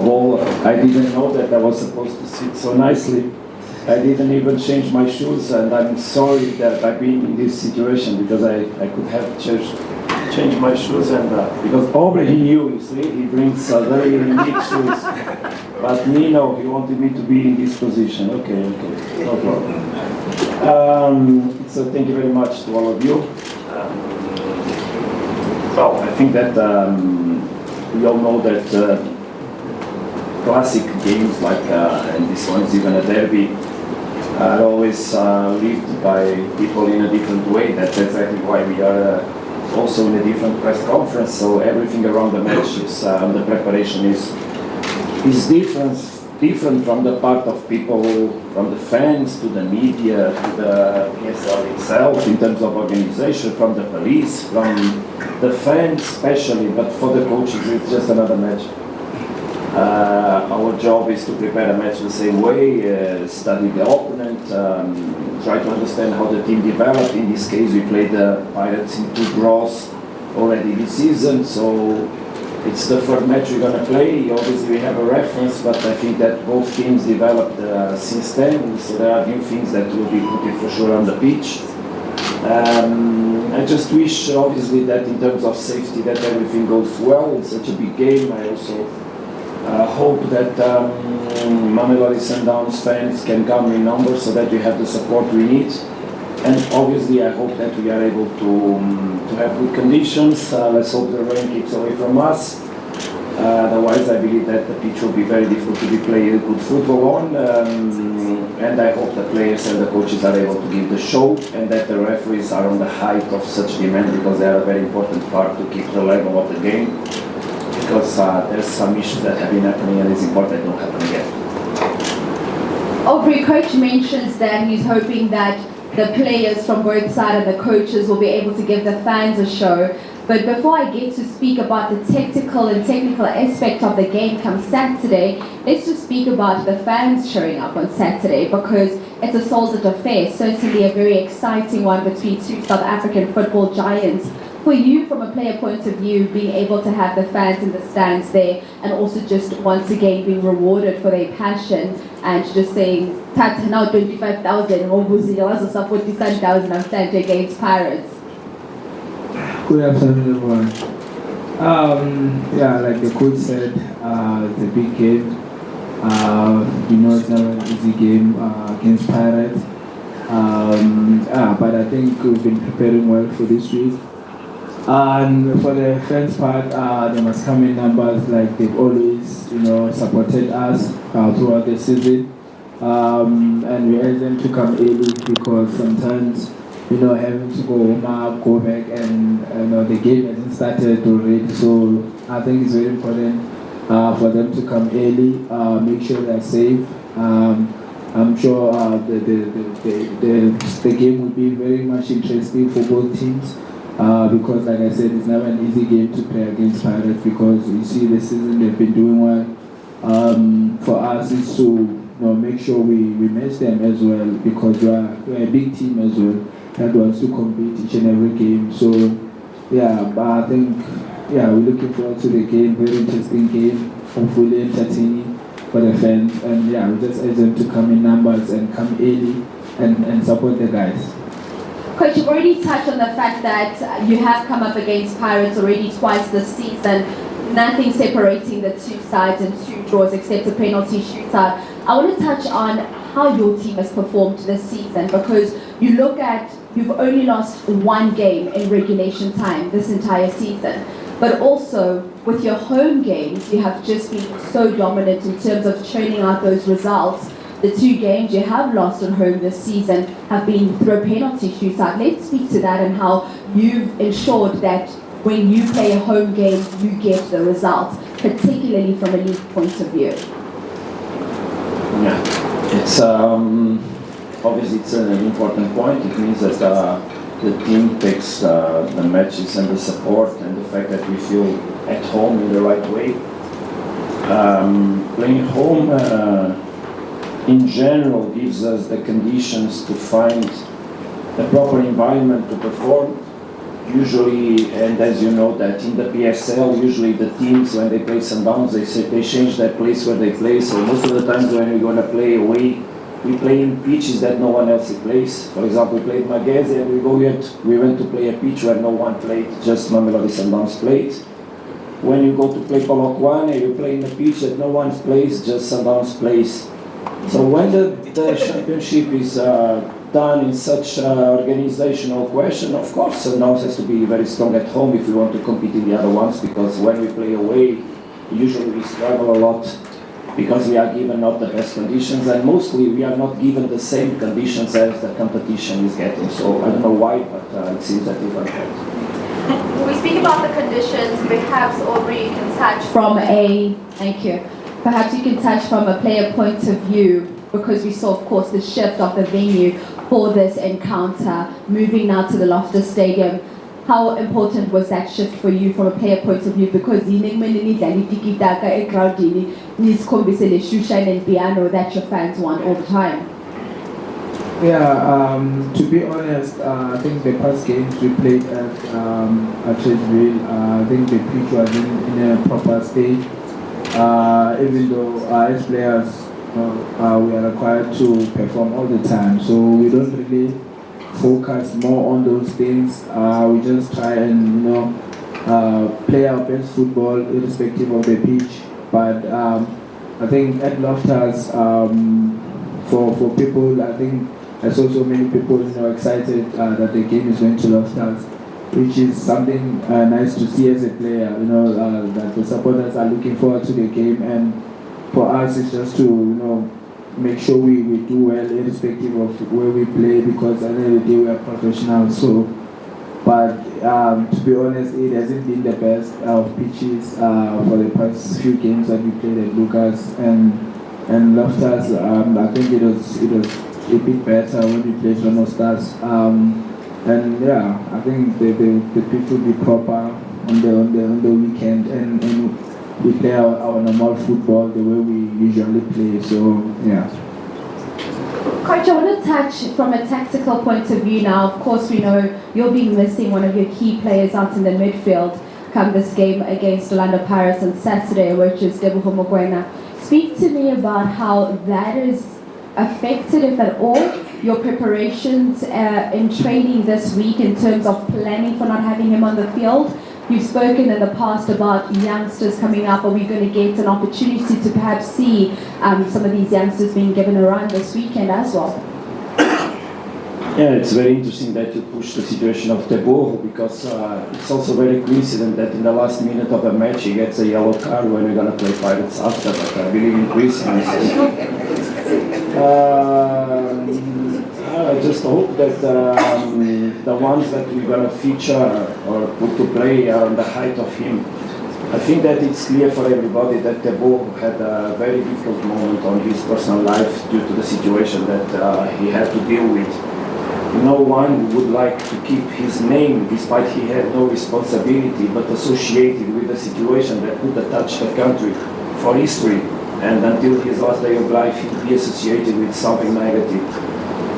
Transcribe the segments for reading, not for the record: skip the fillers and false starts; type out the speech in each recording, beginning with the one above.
of all, I didn't know that I was supposed to sit so nicely. I didn't even change my shoes, and I'm sorry that I've been in this situation, because I could have changed my shoes, and because Aubrey, he knew, you see, he brings very unique shoes. But me, no, he wanted me to be in this position. Okay, no problem. So thank you very much to all of you. Well, I think that we all know that classic games like, and this one is even a derby, are always lived by people in a different way. That's exactly why we are also in a different press conference. So everything around the match is, the preparation is different from the part of people, from the fans to the media to the PSL itself in terms of organization, from the police, from the fans especially, but for the coaches it's just another match. Our job is to prepare a match the same way, study the opponent, try to understand how the team developed. In this case we played the Pirates in 2 draws already this season, so it's the first match we're going to play. Obviously we have a reference, but I think that both teams developed since then, so there are new things that will be put for sure on the pitch. I just wish, obviously, that in terms of safety, that everything goes well. It's such a big game. I also hope that Mamelodi Sundowns fans can come in numbers so that we have the support we need. And obviously I hope that we are able to have good conditions. Let's hope the rain keeps away from us. Otherwise I believe that the pitch will be very difficult to be played good football on. And I hope the players and the coaches are able to give the show, and that the referees are on the height of such demand, because they are a very important part to keep the level of the game. Because there's some issues that have been happening, and it's important they don't happen again. Aubrey, coach mentions that he's hoping that the players from both sides and the coaches will be able to give the fans a show. But before I get to speak about the technical aspect of the game come Saturday, let's just speak about the fans showing up on Saturday, because it's a sold-out affair, certainly a very exciting one between 2 South African football giants. For you, from a player point of view, being able to have the fans in the stands there, and also just once again being rewarded for their passion, and just saying, "Tat, now 25,000, also support the Sundowns, I'm standing against Pirates." Good afternoon, everyone. Yeah, like the coach said, it's a big game. You know, it's never an easy game against Pirates. But I think we've been preparing well for this week. And for the fans part, they must come in numbers like they've always, supported us throughout the season. And we urge them to come early, because sometimes, having to go home, go back, and the game hasn't started already. So I think it's very important for them to come early, make sure they're safe. I'm sure the game will be very much interesting for both teams. Because, like I said, it's never an easy game to play against Pirates, because you see the season they've been doing well. For us, it's to make sure we match them as well, because we're a big team as well that wants to compete each and every game. So, but I think, we're looking forward to the game. Very interesting game, hopefully entertaining for the fans. And we just urge them to come in numbers and come early and support the guys. Coach, you've already touched on the fact that you have come up against Pirates already twice this season. Nothing separating the 2 sides and 2 draws except a penalty shootout. I want to touch on how your team has performed this season, because you look at, you've only lost 1 game in regulation time this entire season. But also, with your home games, you have just been so dominant in terms of churning out those results. The 2 games you have lost at home this season have been through a penalty shootout. Let's speak to that and how you've ensured that when you play a home game, you get the results, particularly from a league point of view. Yeah, it's obviously it's an important point. It means that the team takes the matches and the support and the fact that we feel at home in the right way. Playing home in general gives us the conditions to find the proper environment to perform. usually, and as you know that in the PSL, usually the teams when they play Sundowns, they change their place where they play. So most of the times when we're going to play away, we play in pitches that no one else plays. For example, we played Magese and we went to play a pitch where no one played, just Mamelodi Sundowns played. When you go to play Chloorkop, you play in a pitch that no one plays, just Sundowns plays. So when the championship is done in such organizational question, of course Sundowns has to be very strong at home if we want to compete in the other ones, because when we play away, usually we struggle a lot because we are given not the best conditions, and mostly we are not given the same conditions as the competition is getting. So I don't know why, but it seems that it's like that. When we speak about the conditions, perhaps Aubrey, you can touch from a, thank you, perhaps you can touch from a player point of view, because we saw, of course, the shift of the venue for this encounter, moving now to the Loftus Stadium. How important was that shift for you from a player point of view? Because and piano that your fans want all the time. Yeah, to be honest, I think the past games we played at Chesville, I think the pitch was in a proper state. Even though as players, we are required to perform all the time, so we don't really focus more on those things. We just try and play our best football irrespective of the pitch. But I think at Loftus, for people, I think there's also many people excited that the game is going to Loftus, which is something nice to see as a player. That the supporters are looking forward to the game, and for us it's just to make sure we do well irrespective of where we play, because at the end of the day we are professionals. So, but to be honest, it hasn't been the best of pitches for the past few games that we played at Lucas and Loftus. I think it was a bit better when we played Rano Stars. And yeah, I think the pitch will be proper on the weekend, and we play our normal football the way we usually play. So yeah. Coach, I want to touch from a tactical point of view now. Of course, we know you'll be missing one of your key players out in the midfield come this game against Orlando Pirates on Saturday, which is Teboho Mokoena. Speak to me about how that is affected, if at all, your preparations in training this week in terms of planning for not having him on the field. You've spoken in the past about youngsters coming up. Are we going to get an opportunity to perhaps see some of these youngsters being given a run this weekend as well? Yeah, it's very interesting that you push the situation of Teboho, because it's also very coincident that in the last minute of a match he gets a yellow card when we're going to play Pirates after, but I believe in coincidence. I just hope that the ones that we're going to feature or put to play are on the height of him. I think that it's clear for everybody that Teboho had a very difficult moment on his personal life due to the situation that he had to deal with. No one would like to keep his name, despite he had no responsibility, but associated with a situation that could touch the country for history, and until his last day of life he'd be associated with something negative.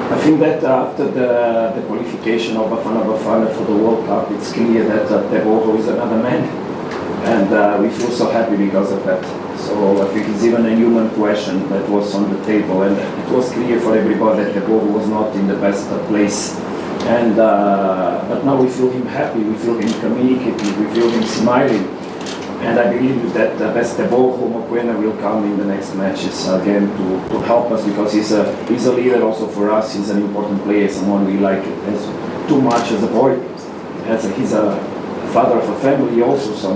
I think that after the qualification of Bafana for the World Cup, it's clear that Teboho is another man, and we feel so happy because of that. So I think it's even a human question that was on the table, and it was clear for everybody that Teboho was not in the best place. And but now we feel him happy, we feel him communicative, we feel him smiling, and I believe that the best Teboho Mokoena will come in the next matches again to help us, because he's a leader also for us. He's an important player, someone we like as too much as a boy. He's a father of a family also, so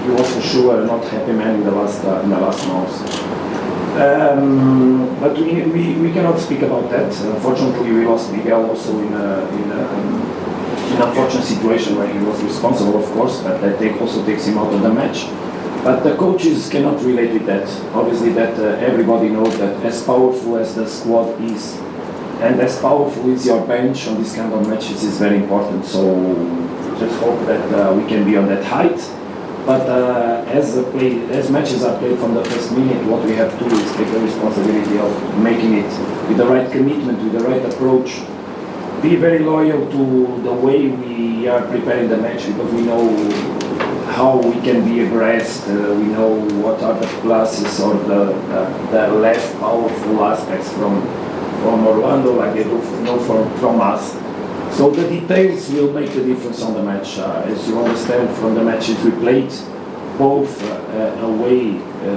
he was for sure not happy man in the last months. But we cannot speak about that. Unfortunately, we lost Miguel also in an unfortunate situation where he was responsible, of course, but that also takes him out of the match. But the coaches cannot relate with that. Obviously, that everybody knows that as powerful as the squad is, and as powerful is your bench on this kind of matches, is very important. So just hope that we can be on that height. But as matches are played from the first minute, what we have to do is take the responsibility of making it with the right commitment, with the right approach. be very loyal to the way we are preparing the match, because we know how we can be aggressed, we know what are the pluses or the less powerful aspects from Orlando, like they do know from us. So the details will make the difference on the match. As you understand from the matches we played, both away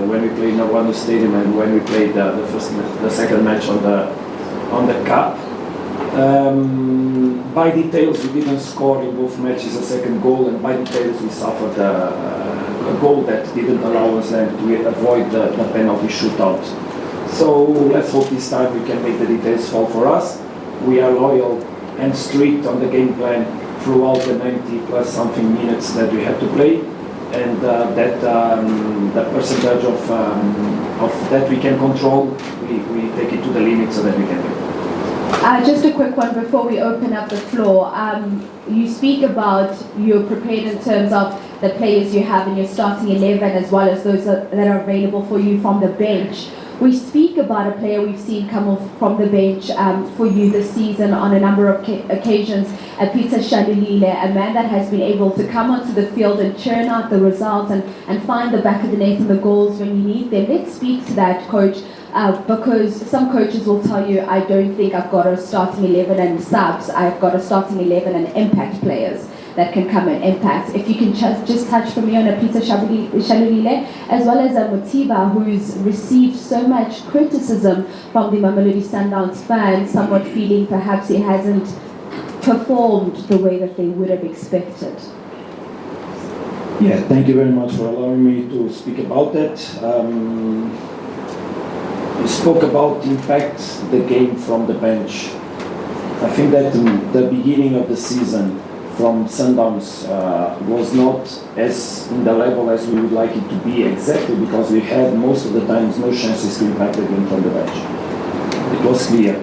when we played in Orlando Stadium and when we played the second match on the cup. By details, we didn't score in both matches a second goal, and by details we suffered a goal that didn't allow us then to avoid the penalty shootout. So let's hope this time we can make the details fall for us. We are loyal and strict on the game plan throughout the 90 plus something minutes that we had to play, and the percentage of that we can control, we take it to the limit so that we can do it. Just a quick one before we open up the floor. You speak about you're prepared in terms of the players you have in your starting 11 as well as those that are available for you from the bench. We speak about a player we've seen come off from the bench for you this season on a number of occasions, Peter Shalulile, a man that has been able to come onto the field and churn out the results and find the back of the net and the goals when you need them. Let's speak to that, Coach. Because some coaches will tell you, I don't think I've got a starting 11 and subs, I've got a starting 11 and impact players that can come and impact. If you can just touch for me on a Peter Shalulile, as well as a Modiba, who's received so much criticism from the Mamelodi Sundowns fans, somewhat feeling perhaps he hasn't performed the way that they would have expected. Yeah, thank you very much for allowing me to speak about that. You spoke about impact the game from the bench. I think that in the beginning of the season from Sundowns was not as in the level as we would like it to be, exactly because we had most of the times no chances to impact the game from the bench. It was clear.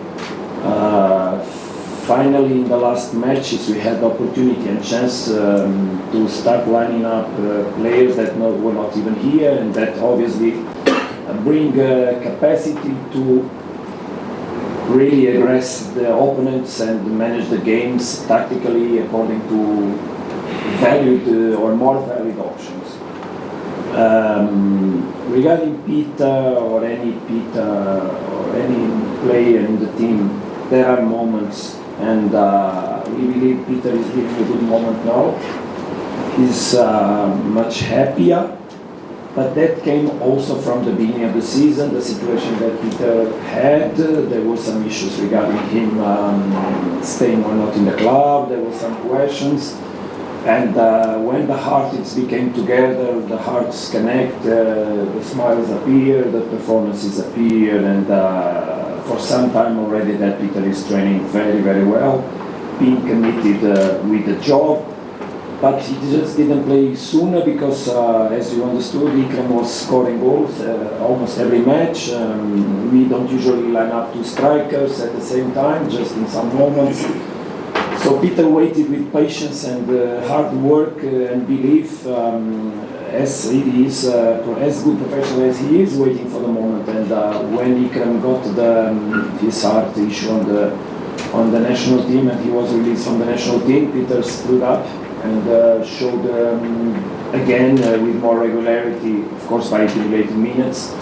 Finally, in the last matches, we had the opportunity and chance to start lining up players that were not even here, and that obviously bring capacity to really aggress the opponents and manage the games tactically according to valued or more valued options. Regarding Peter or any player in the team, there are moments, and we believe Peter is living a good moment now. He's much happier. But that came also from the beginning of the season, the situation that Peter had. There were some issues regarding him staying or not in the club. There were some questions. And when the hearts became together, the hearts connect, the smiles appear, the performances appear, and for some time already that Peter is training very, very well, being committed with the job. But he just didn't play sooner because, as you understood, Ikram was scoring goals almost every match. We don't usually line up two strikers at the same time, just in some moments. So Peter waited with patience and hard work and belief, as he is, as good professional as he is, waiting for the moment. And when Ikram got his heart issue on the national team and he was released from the national team, Peter stood up and showed again with more regularity, of course by accumulating minutes,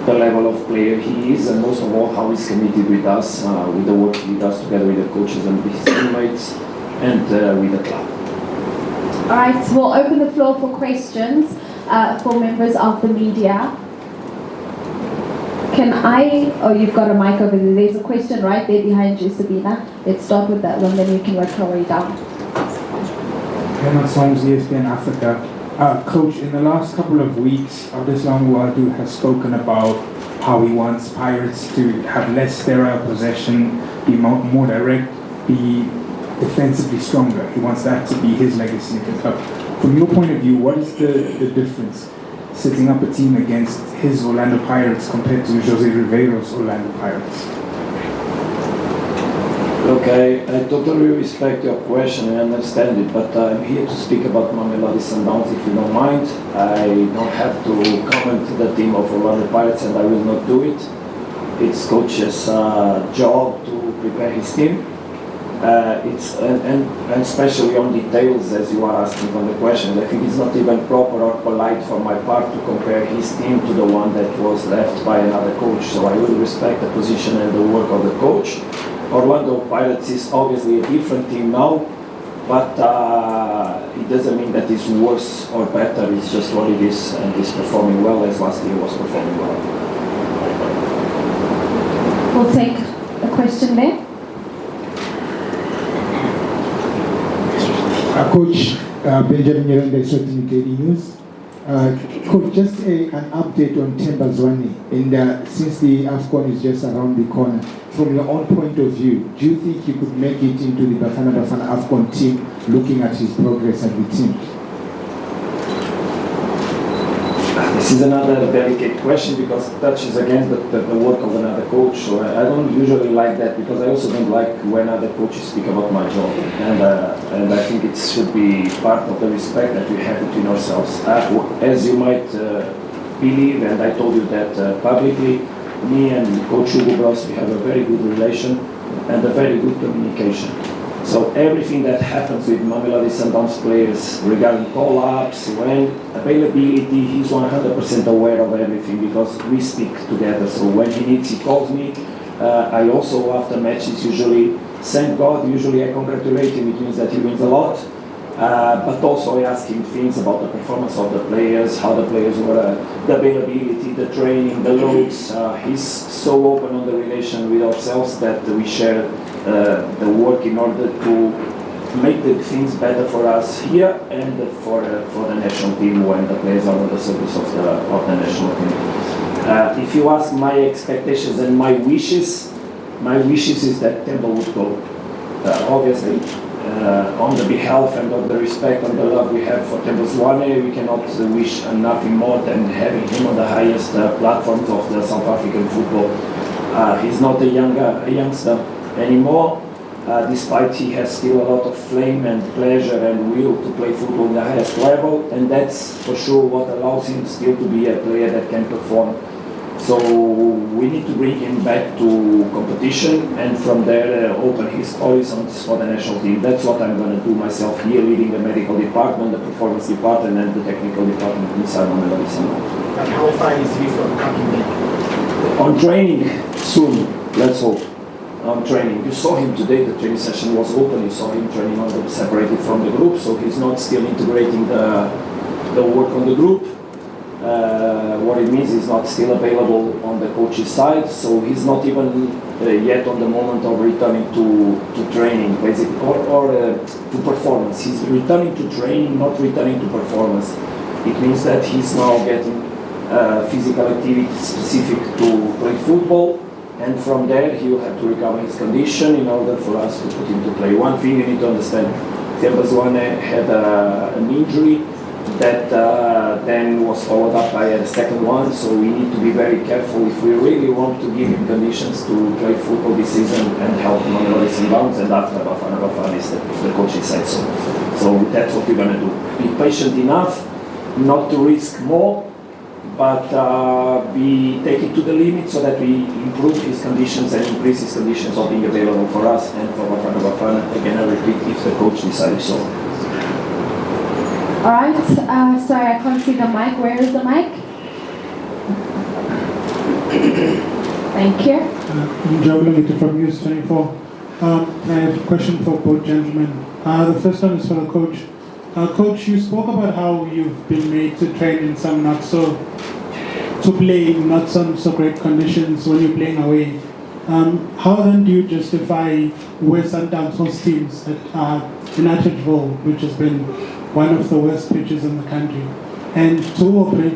the level of player he is, and most of all how he's committed with us, with the work he does together with the coaches and his teammates, and with the club. All right, we'll open the floor for questions for members of the media. You've got a mic over there. There's a question right there behind you, Sabina. Let's start with that one, then you can work our way down. Clement Songs, ESPN Africa. Coach, in the last couple of weeks, Abdeslam Ouaddou has spoken about how he wants Pirates to have less sterile possession, be more direct, be defensively stronger. He wants that to be his legacy in the club. From your point of view, what is the difference setting up a team against his Orlando Pirates compared to Jose Riveiro's Orlando Pirates? Okay, I totally respect your question and understand it, but I'm here to speak about Mamelodi Sundowns, if you don't mind. I don't have to comment the team of Orlando Pirates, and I will not do it. It's coach's job to prepare his team. and especially on details, as you are asking from the questions. I think it's not even proper or polite for my part to compare his team to the one that was left by another coach. So I will respect the position and the work of the coach. Orlando Pirates is obviously a different team now, but it doesn't mean that it's worse or better. It's just what it is, and it's performing well as last year was performing well. We'll take a question there. Coach Benjamin Nyirenda, Eswatini KD News. Coach, just an update on Masandawana, and since the AFCON is just around the corner, from your own point of view, do you think he could make it into the Bafana AFCON team, looking at his progress as the team? This is another delicate question because it touches against the work of another coach. So I don't usually like that because I also don't like when other coaches speak about my job. And I think it should be part of the respect that we have between ourselves. As you might believe, and I told you that publicly, me and Coach Hugo Bros, we have a very good relation and a very good communication. So everything that happens with Mamelodi Sundowns players regarding call-ups, when availability, he's 100% aware of everything because we speak together. So when he needs, he calls me. I also, after matches, usually, thank God, usually I congratulate him. It means that he wins a lot. But also I ask him things about the performance of the players, how the players were, the availability, the training, the loads. He's so open on the relation with ourselves that we share the work in order to make the things better for us here and for the national team when the players are on the service of the national team. If you ask my expectations and my wishes is that Temple would go. Obviously, on the behalf and of the respect and the love we have for Masandawana, we cannot wish nothing more than having him on the highest platforms of the South African football. He's not a youngster anymore, despite he has still a lot of flame and pleasure and will to play football in the highest level, and that's for sure what allows him still to be a player that can perform. So we need to bring him back to competition and from there open his horizons for the national team. That's what I'm going to do myself here, leading the medical department, the performance department and the technical department inside Mamelodi Sundowns. And how far is he from coming back? On training soon, let's hope. On training. You saw him today, the training session was open, you saw him training on the separated from the group, so he's not still integrating the work on the group. What it means is not still available on the coach's side, so he's not even yet on the moment of returning to training, basically, or to performance. He's returning to training, not returning to performance. It means that he's now getting physical activity specific to play football, and from there he will have to recover his condition in order for us to put him to play. One thing you need to understand, Masandawana had an injury that then was followed up by a second one, so we need to be very careful if we really want to give him conditions to play football this season and help Mamelodi Sundowns and after Bafana if the coach decides so. So that's what we're going to do. Be patient enough, not to risk more, but take it to the limit so that we improve his conditions and increase his conditions of being available for us and for Bafana. Again, I repeat, if the coach decides so. All right, sorry, I can't see the mic. Where is the mic? Thank you. I'm Joe Limited from News 24. I have a question for both gentlemen. The first one is for the coach. Coach, you spoke about how you've been made to train in some to play in not some so great conditions when you're playing away. How then do you justify where Sundowns host teams at Untitled Chapter, which has been one of the worst pitches in the country? And to Aubrey,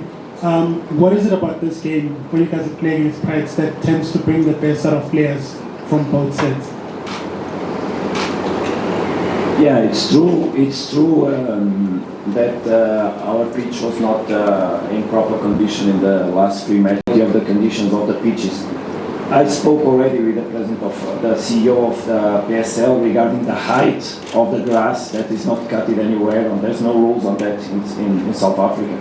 what is it about this game when you guys are playing against Pirates that tends to bring the best out of players from both sides? Yeah, it's true that our pitch was not in proper condition in the last 3 matches of the conditions of the pitches. I spoke already with the president of the CEO of the PSL regarding the height of the grass that is not cut anywhere, and there's no rules on that in South Africa.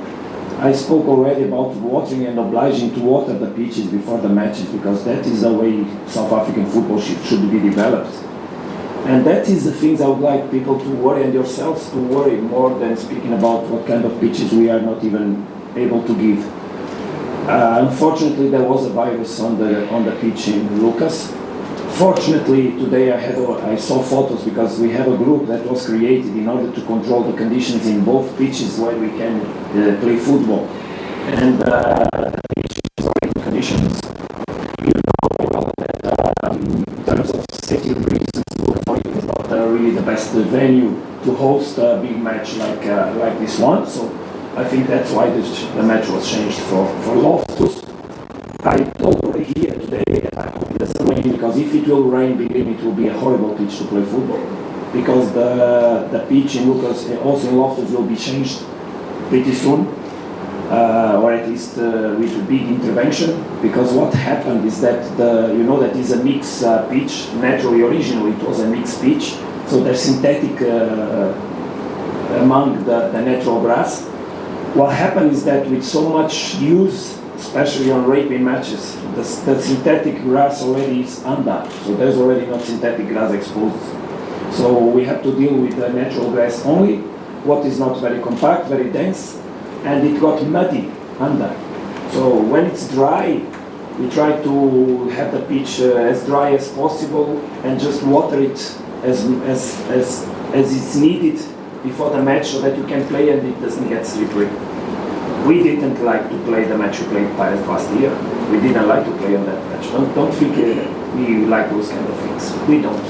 I spoke already about watering and obliging to water the pitches before the matches because that is the way South African football should be developed. And that is the things I would like people to worry, and yourselves to worry, more than speaking about what kind of pitches we are not even able to give. Unfortunately, there was a virus on the pitch in Lucas. Fortunately, today I saw photos, because we have a group that was created in order to control the conditions in both pitches where we can play football. And the pitches are in conditions. You know well that in terms of safety reasons, Chloorkop is not really the best venue to host a big match like this one. So I think that's why the match was changed for Loftus. I told already here today that I hope it doesn't rain, because if it will rain, believe me, it will be a horrible pitch to play football. Because the pitch in Lucas, also in Loftus, will be changed pretty soon, or at least with a big intervention. Because what happened is that that is a mixed pitch. Naturally, originally it was a mixed pitch, so there's synthetic among the natural grass. What happened is that with so much use, especially on rugby matches, the synthetic grass already is undone, so there's already not synthetic grass exposed. So we have to deal with the natural grass only, what is not very compact, very dense, and it got muddy under. So when it's dry, we try to have the pitch as dry as possible and just water it as it's needed before the match, so that you can play and it doesn't get slippery. We didn't like to play the match we played Pirates last year. We didn't like to play on that match. Don't think we like those kind of things. We don't.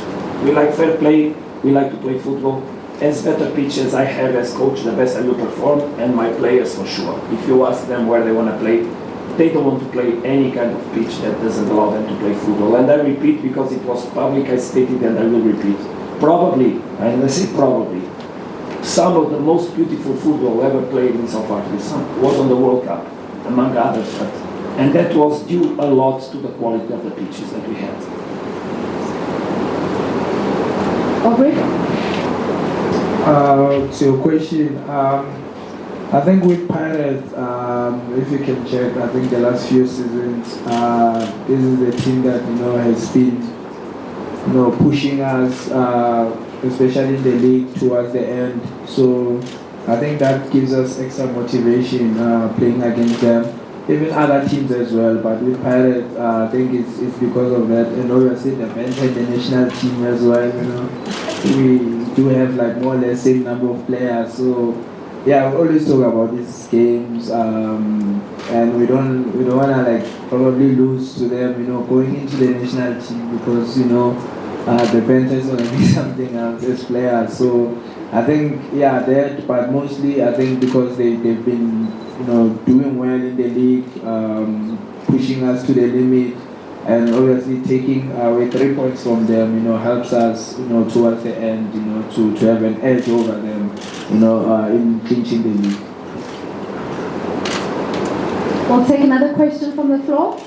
We like fair play. We like to play football. As better pitch as I have as coach, the best I will perform, and my players for sure. If you ask them where they want to play, they don't want to play any kind of pitch that doesn't allow them to play football. And I repeat, because it was public, I stated, and I will repeat. Probably, and I say probably, some of the most beautiful football ever played in South Africa was on the World Cup, among others. And that was due a lot to the quality of the pitches that we had. Aubrey? To your question, I think with Pirates, if you can check, I think the last few seasons, this is the team that has been pushing us, especially in the league towards the end. So I think that gives us extra motivation playing against them. Even other teams as well, but with Pirates, I think it's because of that. And obviously the bench and the national team as well. We do have like more or less same number of players. So yeah, we always talk about these games, and we don't want to like probably lose to them. Going into the national team, because the bench is going to be something else as players. So I think that, but mostly I think because they've been doing well in the league, pushing us to the limit, and obviously taking away 3 points from them, helps us, towards the end, to have an edge over them, in clinching the league. We'll take another question from the floor.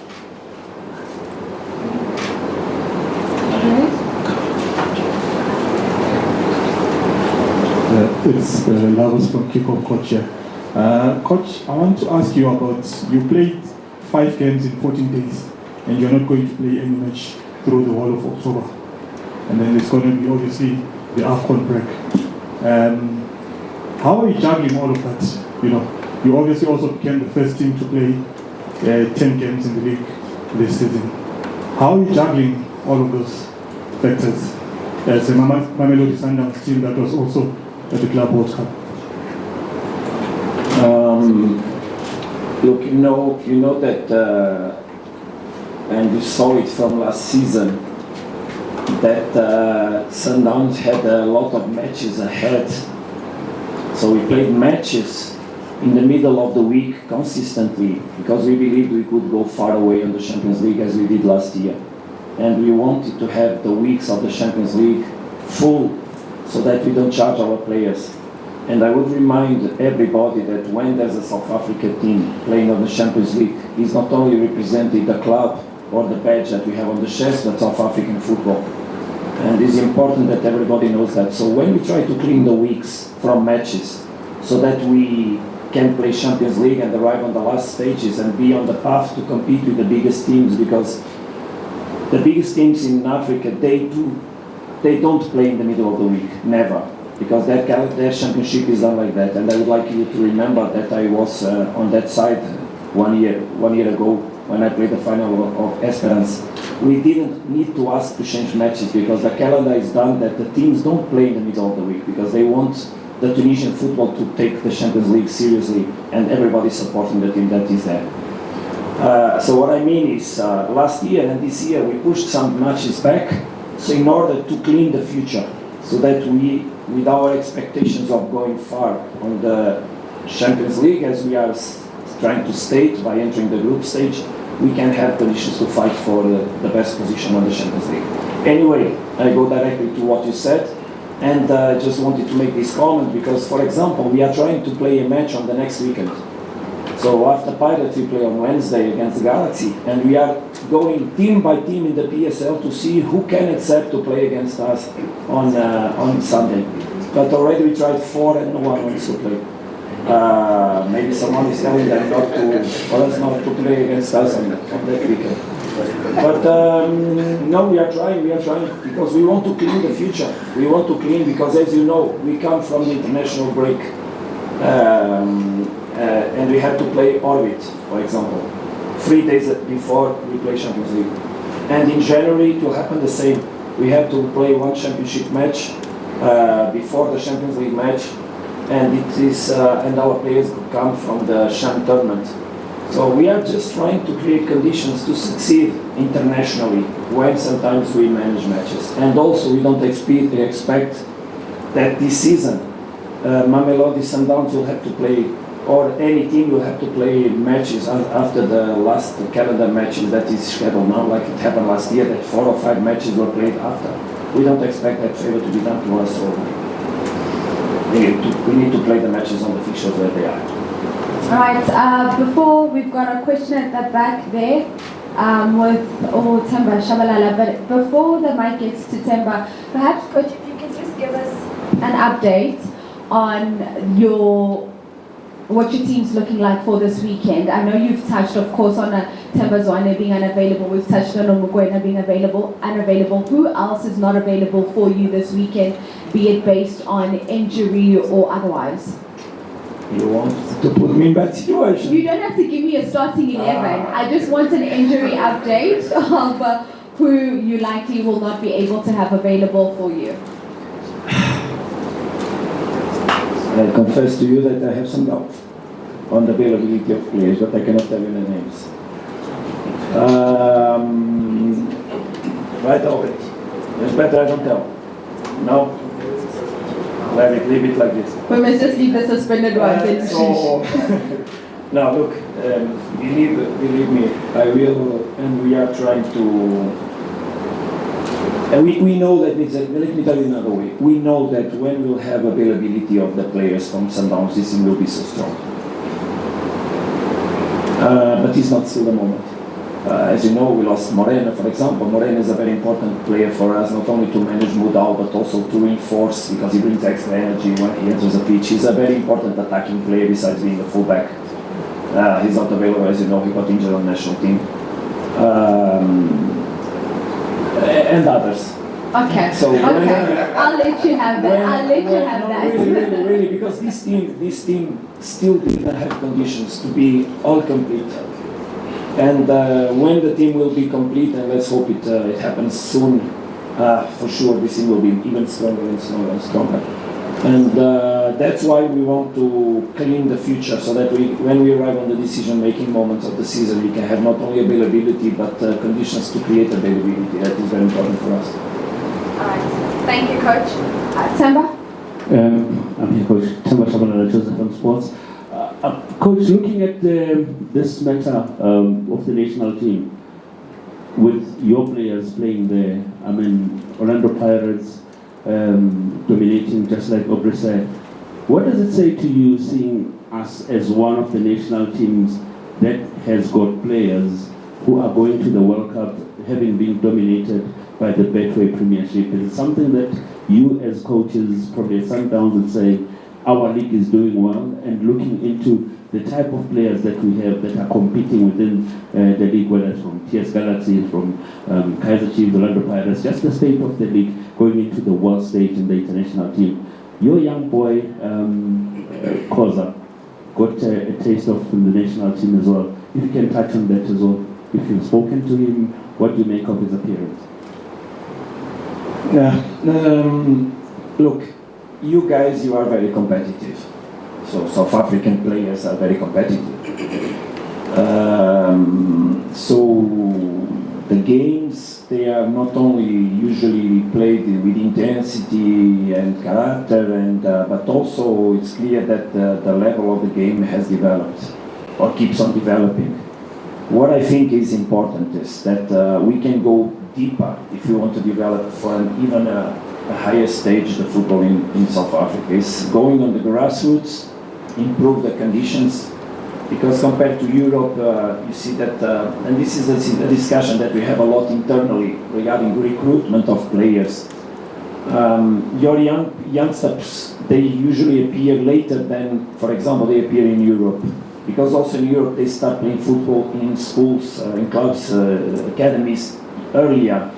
It's Lavos from Kickoff Coach here. Coach, I want to ask you about, you played 5 games in 14 days, and you're not going to play any match through the whole of October. And then it's going to be obviously the AFCON break. How are you juggling all of that? You obviously also became the first team to play 10 games in the league this season. How are you juggling all of those factors as a Mamelodi Sundowns team that was also at the Club World Cup? Look, you know that, and you saw it from last season, that Sundowns had a lot of matches ahead. So we played matches in the middle of the week consistently, because we believed we could go far away on the Champions League as we did last year. And we wanted to have the weeks of the Champions League full, so that we don't charge our players. And I would remind everybody that when there's a South African team playing on the Champions League, it's not only representing the club or the badge that we have on the chest, but South African football. And it's important that everybody knows that. So when we try to clean the weeks from matches, so that we can play Champions League and arrive on the last stages and be on the path to compete with the biggest teams, because the biggest teams in Africa, they do they don't play in the middle of the week, never, because their championship is done like that. And I would like you to remember that I was on that side 1 year ago when I played the final of Esperance. We didn't need to ask to change matches because the calendar is done that the teams don't play in the middle of the week because they want the Tunisian football to take the Champions League seriously, and everybody supporting the team that is there. So what I mean is, last year and this year we pushed some matches back, so in order to clean the future, so that we, with our expectations of going far on the Champions League, as we are trying to state by entering the group stage, we can have conditions to fight for the best position on the Champions League. Anyway, I go directly to what you said, and I just wanted to make this comment because, for example, we are trying to play a match on the next weekend. So after Pirates, we play on Wednesday against Galaxy, and we are going team by team in the PSL to see who can accept to play against us on Sunday. But already we tried 4 and no one wants to play. Maybe someone is telling them not to, for us not to play against us on that weekend. But no, we are trying because we want to clean the future. We want to clean because, as you know, we come from the international break. And we have to play Orbit, for example, 3 days before we play Champions League. And in January it will happen the same. We have to play one championship match before the Champions League match, and it is and our players come from the Sham tournament. So we are just trying to create conditions to succeed internationally when sometimes we manage matches. And also we don't expect that this season Mamelodi Sundowns will have to play, or any team will have to play matches after the last calendar matches that is scheduled now, like it happened last year, that 4 or 5 matches were played after. We don't expect that favor to be done to us, so we need to play the matches on the fixtures where they are. All right, before we've got a question at the back there with Temba Shabalala, but before the mic gets to Temba, perhaps Coach, if you could just give us an update on what your team's looking like for this weekend. I know you've touched, of course, on Temba Zwane being unavailable. We've touched on Mugwena being unavailable. Who else is not available for you this weekend, be it based on injury or otherwise? You want to put me in that situation? You don't have to give me a starting 11. I just want an injury update of who you likely will not be able to have available for you. I confess to you that I have some doubt on the availability of players, but I cannot tell you the names. Right away. It's better I don't tell. No? Leave it like this. We must just leave the suspended ones. No, look, believe me, I will, and we are trying to. And we know that, let me tell you another way, we know that when we'll have availability of the players from Sundowns, this team will be so strong. But it's not still the moment. As you know, we lost Morena, for example. Morena is a very important player for us, not only to manage Mudal, but also to reinforce, because he brings extra energy when he enters the pitch. He's a very important attacking player besides being a fullback. He's not available, as you know, he got injured on the national team. And others. Okay. So I'll let you have that. Really, because this team still didn't have conditions to be all complete. And when the team will be complete, and let's hope it happens soon, for sure this team will be even stronger and stronger and stronger. And that's why we want to clean the future, so that when we arrive on the decision-making moments of the season, we can have not only availability, but conditions to create availability. That is very important for us. All right. Thank you, Coach. Temba? I'm here, Coach. Temba Shabalala, Joseph from Sports. Coach, looking at this matter of the national team, with your players playing there, I mean, Orlando Pirates, dominating, just like Aubrey said. What does it say to you seeing us as one of the national teams that has got players who are going to the World Cup having been dominated by the Betway Premiership? Is it something that you as coaches, probably at Sundowns, would say our league is doing well, and looking into the type of players that we have that are competing within the league, whether it's from TS Galaxy, from Kaizer Chiefs, Orlando Pirates, just the state of the league going into the world stage in the international team. Your young boy, Koza, got a taste of the national team as well. If you can touch on that as well. If you've spoken to him, what do you make of his appearance? Look, you guys, you are very competitive. So South African players are very competitive. So the games, they are not only usually played with intensity and character, but also it's clear that the level of the game has developed or keeps on developing. What I think is important is that we can go deeper if you want to develop for even a higher stage the football in South Africa. It's going on the grassroots, improve the conditions, because compared to Europe, you see that, and this is a discussion that we have a lot internally regarding recruitment of players. Your youngsters, they usually appear later than, for example, they appear in Europe. Because also in Europe they start playing football in schools, in clubs, academies earlier.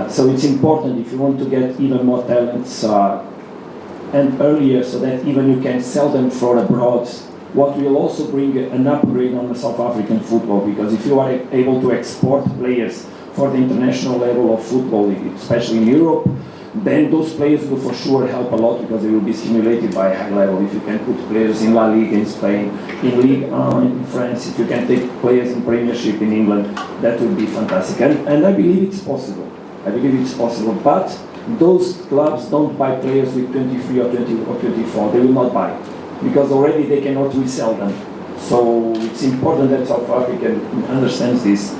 So it's important if you want to get even more talents and earlier, so that even you can sell them for abroad. What will also bring an upgrade on the South African football, because if you are able to export players for the international level of football, especially in Europe, then those players will for sure help a lot, because they will be stimulated by a high level. If you can put players in La Liga in Spain, in Ligue 1 in France, if you can take players in Premiership in England, that would be fantastic. And I believe it's possible. I believe it's possible. But those clubs don't buy players with 23 or 20 or 24. They will not buy, because already they cannot resell them. So it's important that South Africa understands this.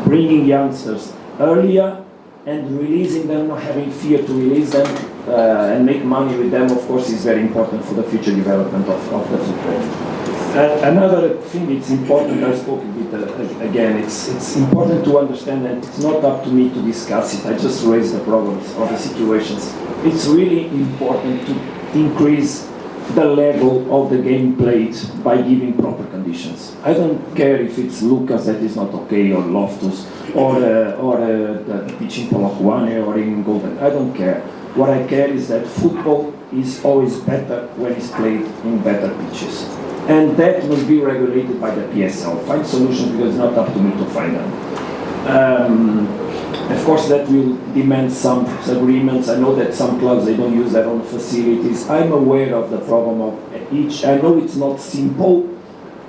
Bringing youngsters earlier and releasing them, not having fear to release them and make money with them, of course, is very important for the future development of the football. Another thing it's important, I spoke a bit again, it's important to understand that it's not up to me to discuss it, I just raise the problems or the situations. It's really important to increase the level of the game played by giving proper conditions. I don't care if it's Lucas that is not okay, or Loftus, or the pitch in Polokwane or in Golden. I don't care. What I care is that football is always better when it's played in better pitches. And that must be regulated by the PSL. Find solutions, because it's not up to me to find them. Of course, that will demand some agreements. I know that some clubs, they don't use their own facilities. I'm aware of the problem of each. I know it's not simple,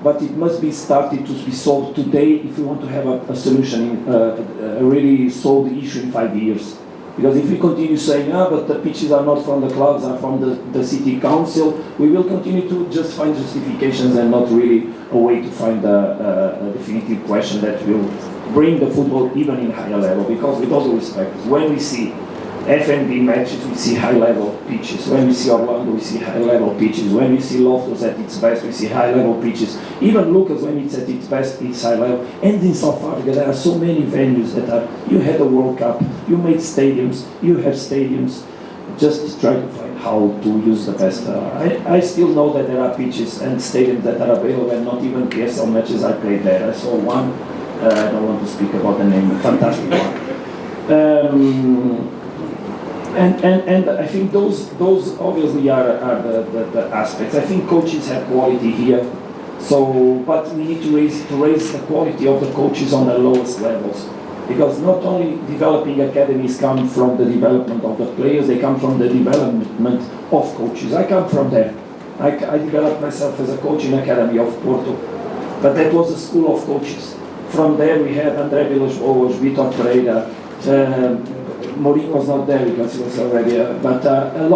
but it must be started to be solved today if we want to have a solution, a really solved issue in 5 years. Because if we continue saying, but the pitches are not from the clubs, are from the city council, we will continue to just find justifications and not really a way to find a definitive question that will bring the football even in higher level. Because with all due respect, when we see FNB matches, we see high-level pitches. When we see Orlando, we see high-level pitches. When we see Loftus at its best, we see high-level pitches. Even Lucas, when it's at its best, it's high-level. And in South Africa, there are so many venues that are, you had a World Cup, you made stadiums, you have stadiums. Just try to find how to use the best. I still know that there are pitches and stadiums that are available, and not even PSL matches I played there. I saw one, I don't want to speak about the name, a fantastic one. And I think those obviously are the aspects. I think coaches have quality here, so but we need to raise the quality of the coaches on the lowest levels, because not only developing academies come from the development of the players, they come from the development of coaches. I come from there. I developed myself as a coach in Academy of Porto, but that was a school of coaches. From there we had André Vilas-Boas, Vitor Pereira. Mourinho was not there because he was already, but a lot.